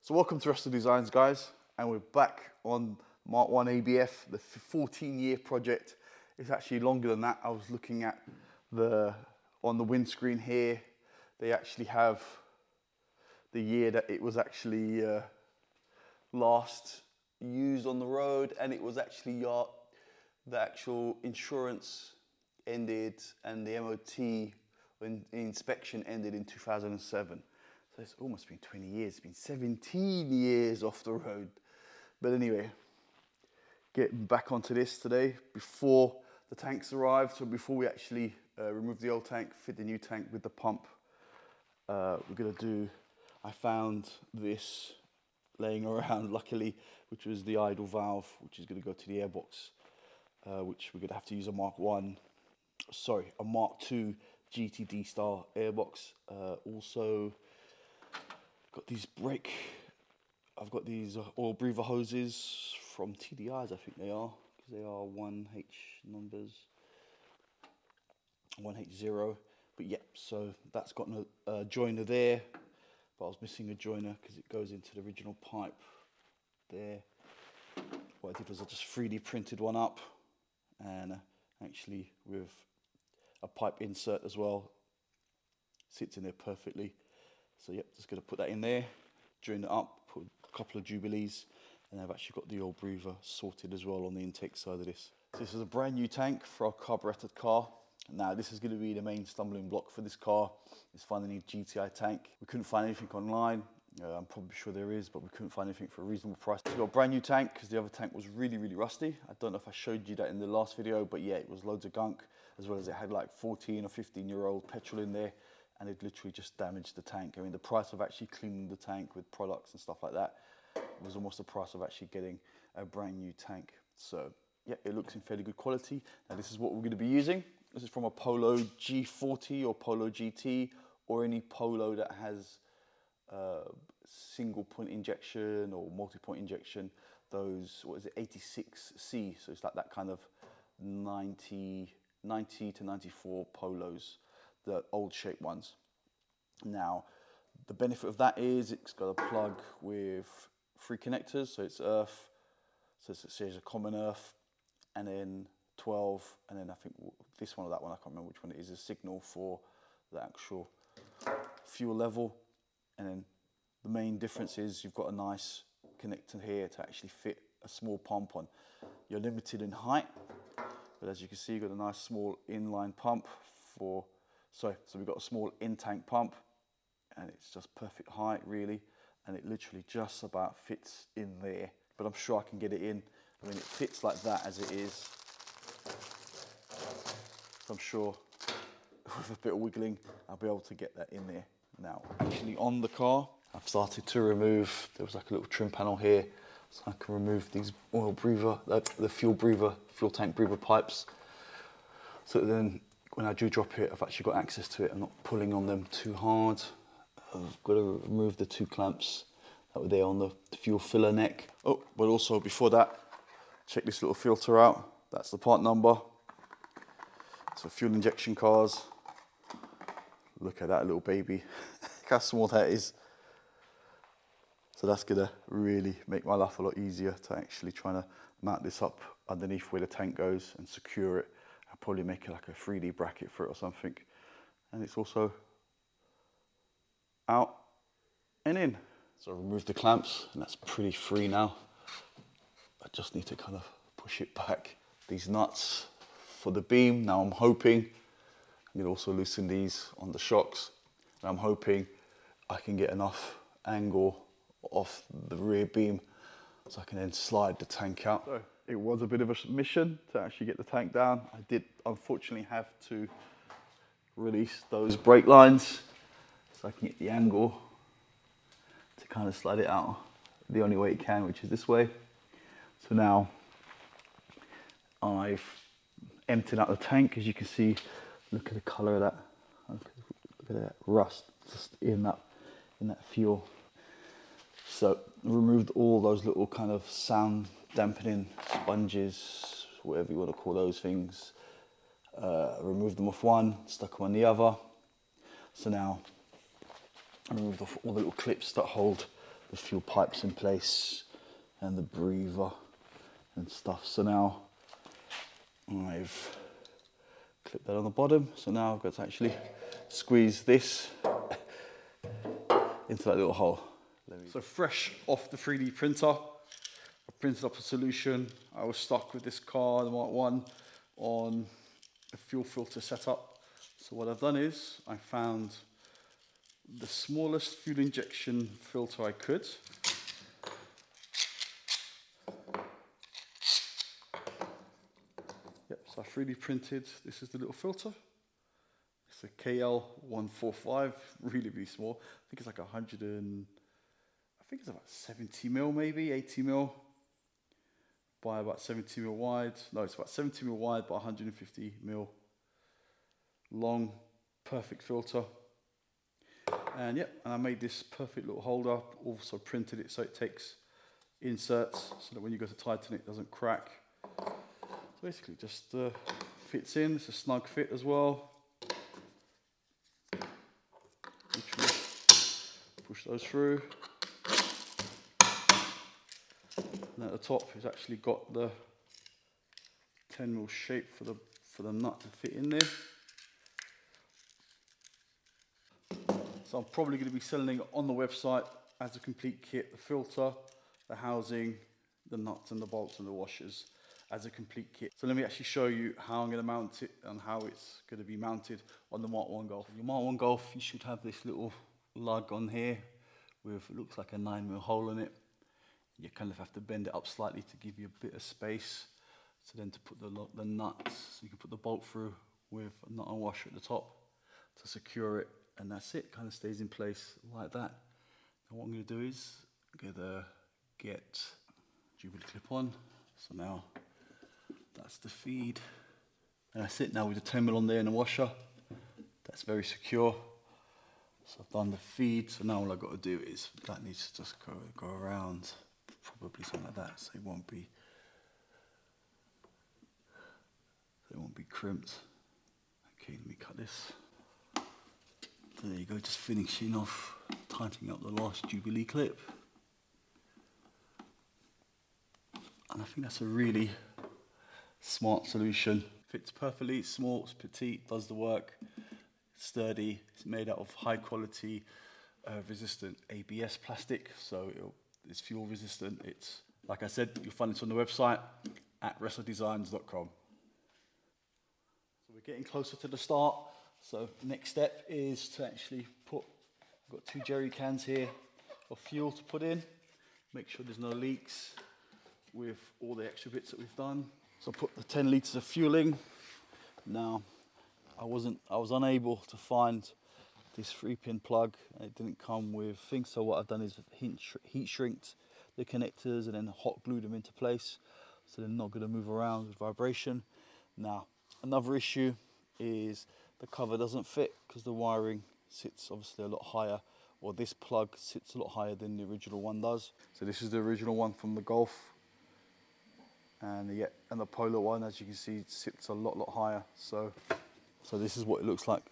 So welcome to Rusty Designs, guys, and we're back on Mark 1 ABF, the 14-year project. It's actually longer than that. I was looking at on the windscreen here, they actually have the year that it was actually last used on the road, and it was actually the actual insurance ended and the MOT when the inspection ended in 2007. So it's almost been 20 years, it's been 17 years off the road. But anyway, getting back onto this today before the tanks arrived. So before we actually remove the old tank, fit the new tank with the pump, I found this laying around, luckily, which was the idle valve, which is going to go to the airbox, which we're going to have to use a Mark 2 GTD style airbox. Also got these I've got these oil breather hoses from TDIs, I think they are, because they are 1H numbers, 1H0. But yeah, so that's got a joiner there, but I was missing a joiner because it goes into the original pipe there. What I did was I just 3D printed one up, and actually with a pipe insert as well, sits in there perfectly. So yep, just going to put that in there, join it up, put a couple of Jubilees, and I've actually got the oil breather sorted as well on the intake side of this. So this is a brand new tank for our carburetted car. Now this is going to be the main stumbling block for this car, is finding a GTI tank. We couldn't find anything online. I'm probably sure there is, but we couldn't find anything for a reasonable price. So we got a brand new tank because the other tank was really, really rusty. I don't know if I showed you that in the last video, but yeah, it was loads of gunk, as well as it had like 14 or 15-year-old petrol in there, and it literally just damaged the tank. I mean, the price of actually cleaning the tank with products and stuff like that was almost the price of actually getting a brand new tank. So yeah, it looks in fairly good quality. Now this is what we're going to be using. This is from a Polo G40 or Polo GT, or any Polo that has single point injection or multi-point injection. Those, what is it, 86C, so it's like that kind of 90 to 94 Polos, the old shape ones. Now the benefit of that is it's got a plug with 3 connectors, so it's earth, so there's a common earth, and then 12, and then I think this one or that one, I can't remember which one it is, a signal for the actual fuel level. And then the main difference is you've got a nice connector here to actually fit a small pump on. You're limited in height, but as you can see, you've got a nice small inline pump so we've got a small in-tank pump, and it's just perfect height really, and it literally just about fits in there. But I'm sure I can get it in. I mean, it fits like that as it is. So I'm sure with a bit of wiggling, I'll be able to get that in there. Now, actually on the car, I've started to remove, there was like a little trim panel here, so I can remove these oil breather, the fuel tank breather pipes. So then when I do drop it, I've actually got access to it. I'm not pulling on them too hard. I've got to remove the 2 clamps that were there on the fuel filler neck. Oh, but also before that, check this little filter out. That's the part number. So fuel injection cars. Look at that little baby. Look how small that is. So that's gonna really make my life a lot easier to actually trying to mount this up underneath where the tank goes and secure it. I'll probably make it like a 3D bracket for it or something. And it's also out and in. So I removed the clamps, and that's pretty free now. I just need to kind of push it back. These nuts for the beam, now I'm hoping, I'm gonna also loosen these on the shocks, and I'm hoping I can get enough angle off the rear beam so I can then slide the tank out. So it was a bit of a mission to actually get the tank down. I did unfortunately have to release those brake lines so I can get the angle to kind of slide it out the only way it can, which is this way. So now I've emptied out the tank. As you can see, look at the color of that. Look at that rust just in that fuel. So I removed all those little kind of sound dampening sponges, whatever you want to call those things. Removed them off one, stuck them on the other. So now I removed off all the little clips that hold the fuel pipes in place and the breather and stuff. So now I've clipped that on the bottom. So now I've got to actually squeeze this into that little hole. So fresh off the 3D printer, I printed up a solution. I was stuck with this car, the Mark 1, on a fuel filter setup. So what I've done is I found the smallest fuel injection filter I could. Yep, so I 3D printed, this is the little filter. It's a KL145, really, really small. I think it's like 100 and, I think it's about 70 mil maybe, 80 mil by about 70 mil wide. No, it's about 70 mil wide by 150 mil long, perfect filter. And yep, and I made this perfect little holder, also printed it so it takes inserts so that when you go to tighten it doesn't crack. So basically just fits in, it's a snug fit as well. Literally push those through. And at the top it's actually got the 10mm shape for the nut to fit in there. So I'm probably going to be selling it on the website as a complete kit, the filter, the housing, the nuts and the bolts and the washers as a complete kit. So let me actually show you how I'm going to mount it and how it's going to be mounted on the Mark 1 Golf. Your Mark 1 Golf, you should have this little lug on here with, it looks like a 9mm hole in it. You kind of have to bend it up slightly to give you a bit of space. So then to put the nuts, so you can put the bolt through with a nut and washer at the top to secure it. And that's it, kind of stays in place like that. And what I'm going to do is I'm going to get Jubilee clip on. So now that's the feed. And that's it now with the 10mm on there and the washer. That's very secure. So I've done the feed. So now all I've got to do is that needs to just go around, probably something like that. So it won't be crimped. Okay, let me cut this. There you go, just finishing off, tightening up the last Jubilee clip. And I think that's a really smart solution. Fits perfectly, it's small, it's petite, does the work, it's sturdy, it's made out of high quality resistant ABS plastic, so it's fuel resistant. It's, like I said, you'll find it on the website at wrestledesigns.com. So we're getting closer to the start. So next step is to actually put, I've got 2 jerry cans here of fuel to put in. Make sure there's no leaks with all the extra bits that we've done. So I put the 10 litres of fuel in. Now, I was unable to find this 3-pin plug. It didn't come with things. So what I've done is heat shrinked the connectors and then hot glued them into place. So they're not going to move around with vibration. Now, another issue is the cover doesn't fit because the wiring sits obviously a lot higher, or this plug sits a lot higher than the original one does. So this is the original one from the Golf, and the Polo one, as you can see, sits a lot higher. So this is what it looks like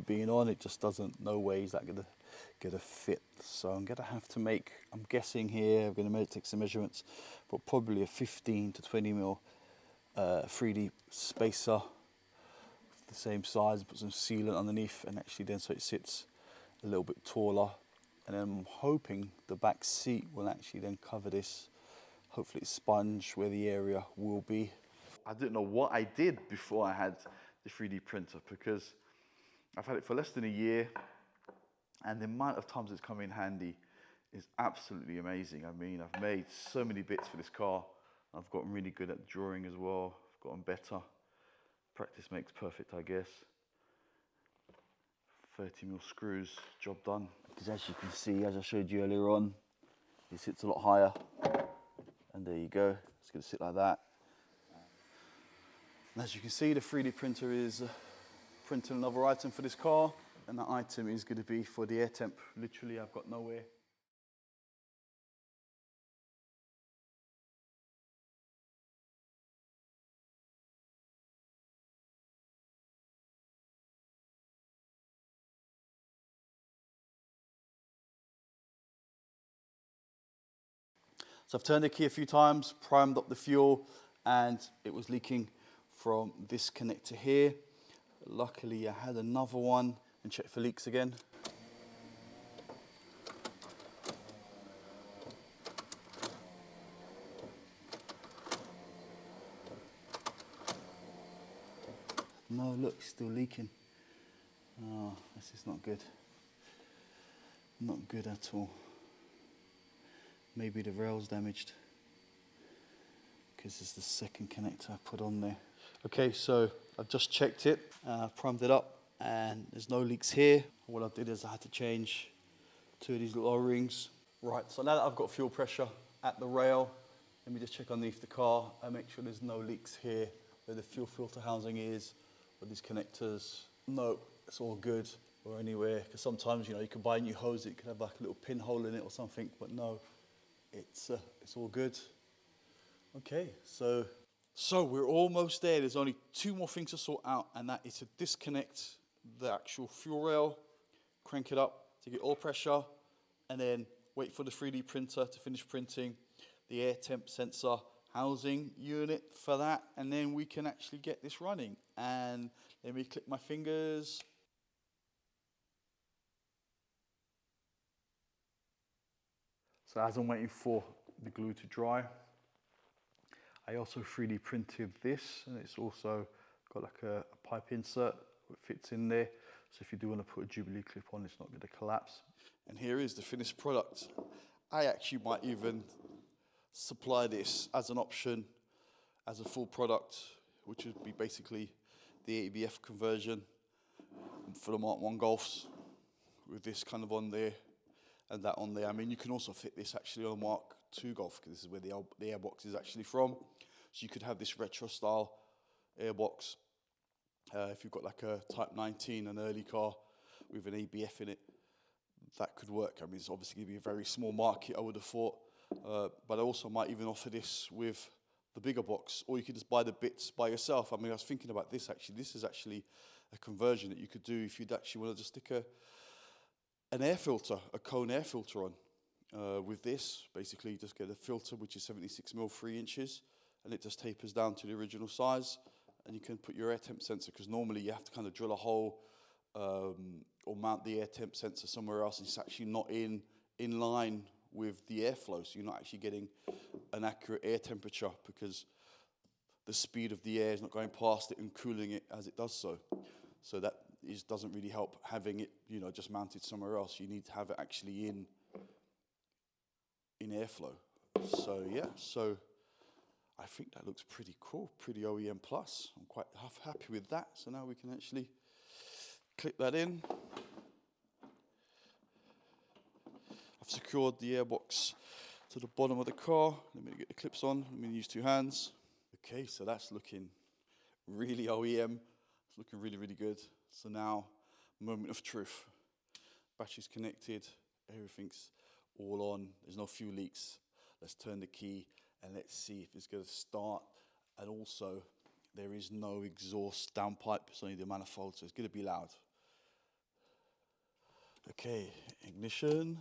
being on. It just doesn't, no way is that gonna fit. So I'm gonna have to make, I'm guessing here, I'm gonna take some measurements, but probably a 15 to 20mm 3D spacer, the same size, put some sealant underneath, and actually then so it sits a little bit taller. And then I'm hoping the back seat will actually then cover this. Hopefully it's sponge where the area will be. I didn't know what I did before I had the 3D printer, because I've had it for less than a year, and the amount of times it's come in handy is absolutely amazing. I mean, I've made so many bits for this car. I've gotten really good at drawing as well. I've gotten better. Practice makes perfect, I guess. 30mm screws, job done. Because as you can see, as I showed you earlier on, it sits a lot higher. And there you go, it's going to sit like that. And as you can see, the 3D printer is printing another item for this car. And that item is going to be for the air temp. Literally, I've got nowhere So I've turned the key a few times, primed up the fuel, and it was leaking from this connector here. Luckily I had another one, and check for leaks again. No, look, it's still leaking. Oh, this is not good. Not good at all. Maybe the rail's damaged, because it's the second connector I put on there. Okay, so I've just checked it, primed it up, and there's no leaks here. What I did is I had to change 2 of these little O-rings. Right, so now that I've got fuel pressure at the rail, let me just check underneath the car and make sure there's no leaks here where the fuel filter housing is, or these connectors. No, it's all good, or anywhere, because sometimes, you know, you can buy a new hose, it can have like a little pinhole in it or something, but no, it's all good. Okay, so we're almost there. There's only 2 more things to sort out, and that is to disconnect the actual fuel rail, crank it up to get oil pressure, and then wait for the 3D printer to finish printing the air temp sensor housing unit for that, and then we can actually get this running. And let me click my fingers. So as I'm waiting for the glue to dry, I also 3D printed this, and it's also got like a pipe insert that fits in there. So if you do want to put a Jubilee clip on, it's not going to collapse. And here is the finished product. I actually might even supply this as an option, as a full product, which would be basically the ABF conversion for the Mark 1 Golfs, with this kind of on there and that on there. I mean, you can also fit this actually on a Mark 2 Golf, because this is where the airbox is actually from. So you could have this retro style airbox. If you've got like a Type 19, an early car with an ABF in it, that could work. I mean, it's obviously going to be a very small market, I would have thought. But I also might even offer this with the bigger box, or you could just buy the bits by yourself. I mean, I was thinking about this actually. This is actually a conversion that you could do if you'd actually want to just stick an air filter, a cone air filter on. With this, basically, you just get a filter which is 76mm 3 inches, and it just tapers down to the original size, and you can put your air temp sensor, because normally you have to kind of drill a hole or mount the air temp sensor somewhere else, and it's actually not in line with the airflow, so you're not actually getting an accurate air temperature, because the speed of the air is not going past it and cooling it as it does so. So that doesn't really help having it, you know, just mounted somewhere else. You need to have it actually in airflow. So yeah, so I think that looks pretty cool, pretty OEM plus. I'm quite happy with that. So now we can actually clip that in. I've secured the airbox to the bottom of the car. Let me get the clips on. I'm going to use 2 hands. Okay, so that's looking really OEM. It's looking really, really good. So now, moment of truth. Battery's connected. Everything's all on. There's no fuel leaks. Let's turn the key and let's see if it's going to start. And also, there is no exhaust downpipe. It's only the manifold, so it's going to be loud. Okay, ignition.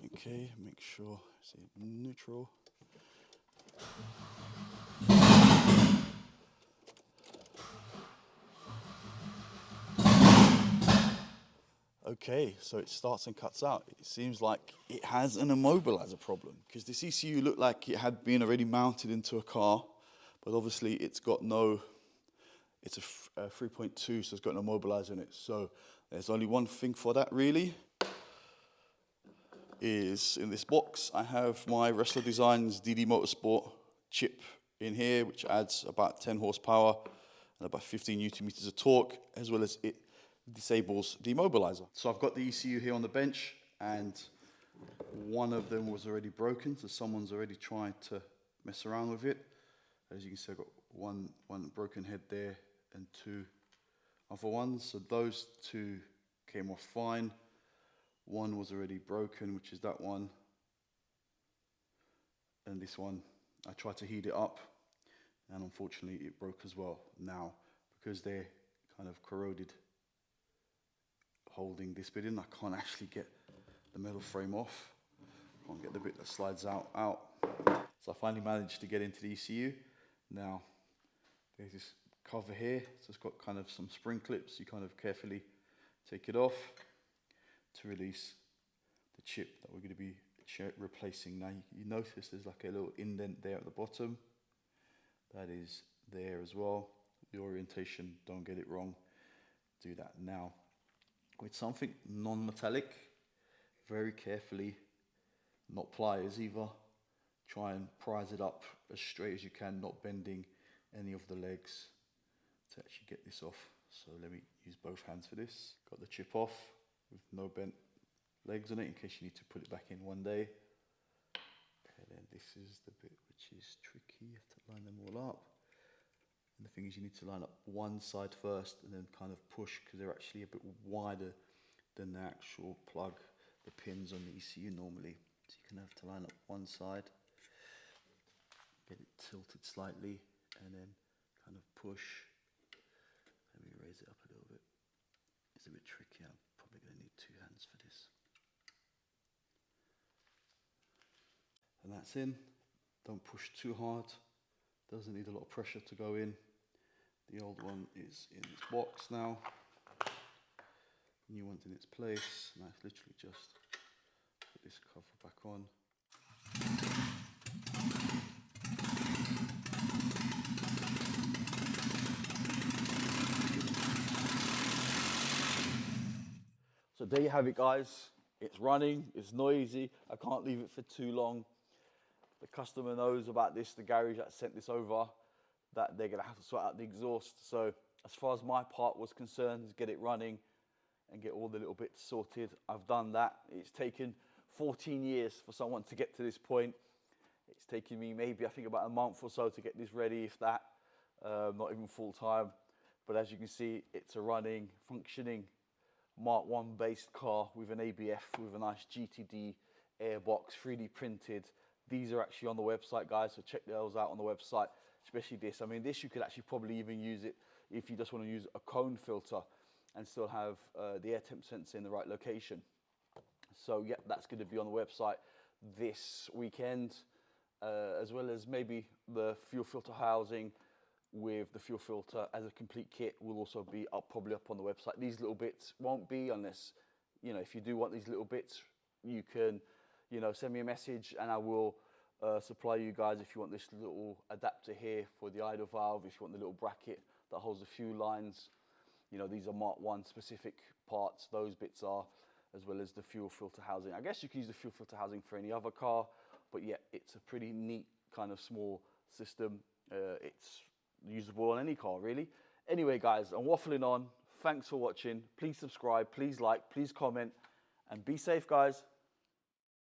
Okay, make sure it's neutral. Okay, so it starts and cuts out. It seems like it has an immobilizer problem, because this ECU looked like it had been already mounted into a car, but obviously it's got no, it's a 3.2, so it's got no immobilizer in it. So there's only one thing for that really, is in this box I have my Wrestler Designs DD Motorsport chip in here, which adds about 10 horsepower and about 15 Newton meters of torque, as well as it disables the immobilizer. So I've got the ECU here on the bench, and one of them was already broken, so someone's already tried to mess around with it. As you can see, I've got one broken head there and 2 other ones. So those 2 came off fine. One was already broken, which is that one. And this one, I tried to heat it up, and unfortunately it broke as well. Now, because they're kind of corroded, holding this bit in, I can't actually get the metal frame off. Go and get the bit that slides out. So I finally managed to get into the ECU. Now, there's this cover here. So it's got kind of some spring clips. You kind of carefully take it off to release the chip that we're going to be replacing. Now you notice there's like a little indent there at the bottom. That is there as well. The orientation, don't get it wrong. Do that now. With something non-metallic, very carefully, not pliers either, try and prise it up as straight as you can, not bending any of the legs to actually get this off. So let me use both hands for this. Got the chip off with no bent legs on it in case you need to put it back in one day. And then this is the bit which is tricky. You have to line them all up. And the thing is, you need to line up one side first and then kind of push, because they're actually a bit wider than the actual plug, the pins on the ECU normally. So you're going to have to line up one side, get it tilted slightly, and then kind of push. Let me raise it up a little bit. It's a bit tricky. I'm probably going to need two hands for this. And that's in. Don't push too hard. Doesn't need a lot of pressure to go in. The old one is in its box now. New one's in its place. Now it's literally just put this cover back on. So there you have it, guys. It's running, it's noisy. I can't leave it for too long. The customer knows about this, the garage that sent this over, that they're gonna have to sort out the exhaust. So as far as my part was concerned, is get it running and get all the little bits sorted. I've done that. It's taken 14 years for someone to get to this point. It's taken me maybe, I think, about a month or so to get this ready, if that, not even full time. But as you can see, it's a running, functioning Mark 1 based car with an ABF, with a nice GTD airbox, 3D printed. These are actually on the website, guys, so check those out on the website, especially this. I mean, this you could actually probably even use it if you just want to use a cone filter and still have the air temp sensor in the right location. So yeah, that's going to be on the website this weekend, as well as maybe the fuel filter housing with the fuel filter as a complete kit will also be probably up on the website. These little bits won't be, unless, you know, if you do want these little bits, you can, you know, send me a message and I will supply you guys if you want this little adapter here for the idle valve, if you want the little bracket that holds the fuel lines. You know, these are Mark 1 specific parts, those bits are, as well as the fuel filter housing. I guess you can use the fuel filter housing for any other car, but yeah, it's a pretty neat kind of small system. It's usable on any car, really. Anyway, guys, I'm waffling on. Thanks for watching. Please subscribe, please like, please comment, and be safe, guys.